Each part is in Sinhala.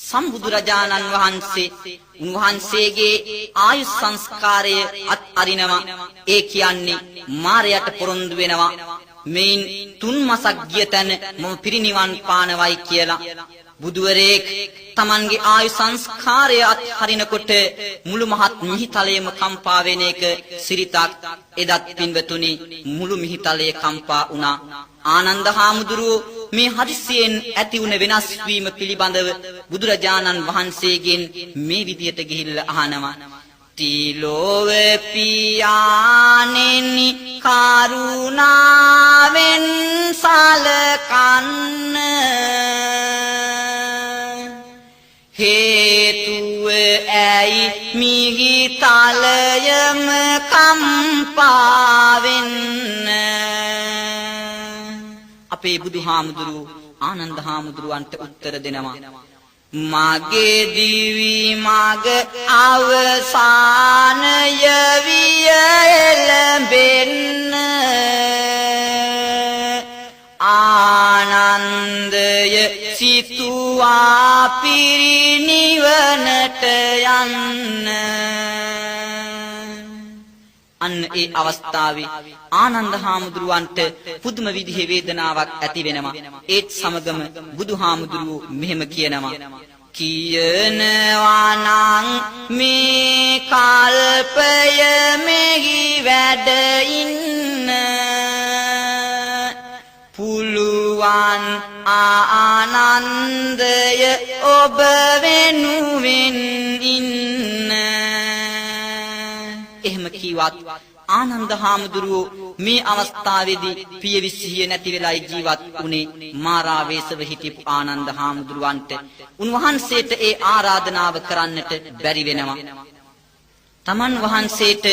සම්බුදුරජාණන් වහන්සේ උන්වහන්සේගේ ආයු සංස්කාරය අත්අරිනවා. ඒ කියන්නේ මාරයට පොරොන්දු වෙනවා. මේන් 3 මාසක් ගිය තැන මම පිරිනිවන් පානවයි කියලා. බුදුවරයෙක් තමන්ගේ ආයු සංස්කාරය අත්හරිනකොට මුළු මහත් මිහිතලයේම කම්පා වෙන එක සිරිතක්. එදත් පින්වතුනි මුළු මිහිතලයේ කම්පා වුණා. ආනන්ද හාමුදුරුවෝ මේ හදිසියෙන් ඇති වුණ වෙනස් වීම පිළිබඳව බුදුරජාණන් වහන්සේගෙන් මේ විදියට ගිහිල්ලා අහනවා. තිලෝව පියාණෙනි කරුණාවෙන් සලකන්න හේතුව ඇයි මිහිතලයම කම්පා වෙන්න. අපේ බුදුහාමුදුරුවෝ ආනන්ද හාමුදුරුවන්ට උත්තර දෙනවා. මගේ දිවි මග අවසානය විය එළඹෙන්න ආනන්දය සිතුවා පිරිනිවනට යන්න. අන්න ඒ අවස්ථාවේ ආනන්ද හාමුදුරුවන්ට පුදුම විදිහේ වේදනාවක් ඇති වෙනවා. ඒත් සමගම බුදුහාමුදුරුවෝ මෙහෙම කියනවා. කියනවා නම් මේ කල්පය මෙහි වැඩ ඉන්න පුළුවන් ආනන්දය ඔබ වෙනුවෙන් ඉන්න. එහෙම කිව්වත් ආනන්ද හාමුදුරුවෝ මේ අවස්ථාවේදී පියවිසිහිය නැති වෙලා ජීවත් වුණේ මාරාවේශව හිටපු ආනන්ද හාමුදුරුවන්ට. උන්වහන්සේට ඒ ආරාධනාව කරන්නට බැරි වෙනවා. තමන් වහන්සේට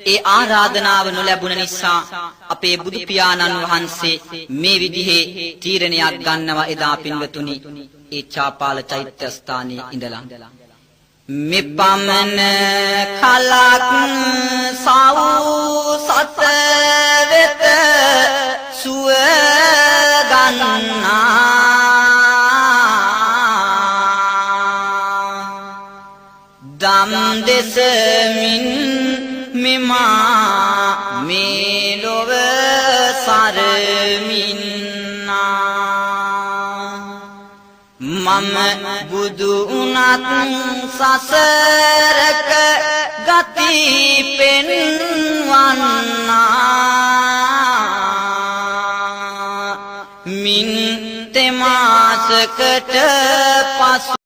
ඒ ආරාධනාව නොලැබුණ නිසා අපේ බුදු පියාණන් වහන්සේ මේ විදිහේ තීරණයක් ගන්නවා. එදා පින්වතුනි ඒ චාපාල චෛත්‍ය ස්ථානයේ ඉඳලා මෙපමණ කලක් සව් සත වෙත සුව ගන්නා දම් දෙසමින් මෙමා මේ ලොව සරමින්නා මම බුදු උනත් සසරක ගති පෙන්වන්නා මින් තෙමාසකට පසු